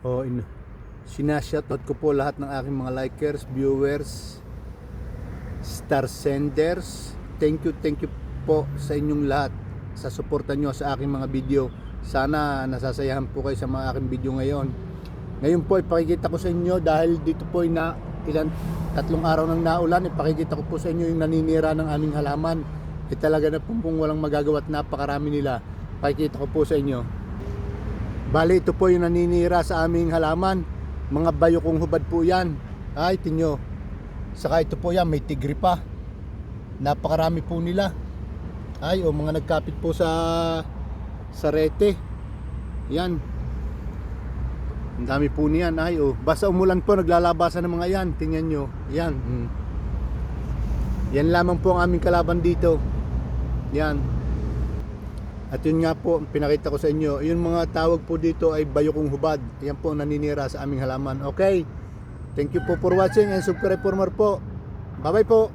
O, sinashoutout ko po lahat ng aking mga likers, viewers, star senders. Thank you po sa inyong lahat sa suporta nyo sa aking mga video. Sana nasasayahan po kayo sa mga aking video ngayon. Ngayon po ipakikita ko sa inyo, dahil dito po tatlong araw nang naulan, ipakikita ko po sa inyo yung naninira ng aming halaman. Talaga na pong walang magagawa at napakarami nila. Pakikita ko po sa inyo. Bali, ito po yung naninira sa aming halaman. Mga bayokong hubad po yan. Ay, tinyo. Saka ito po yan, may tigre pa. Napakarami po nila. Ay, mga nagkapit po sa sarete. Yan. Ang dami po niyan. Ay, basta umulan po, naglalabasan ng mga yan. Tingnan nyo. Yan. Yan lamang po ang aming kalaban dito. Yan. At yun nga po, pinakita ko sa inyo. Yung mga tawag po dito ay bayokong hubad. Yan po naninira sa aming halaman. Okay. Thank you po for watching and subscribe for more po. Bye bye po.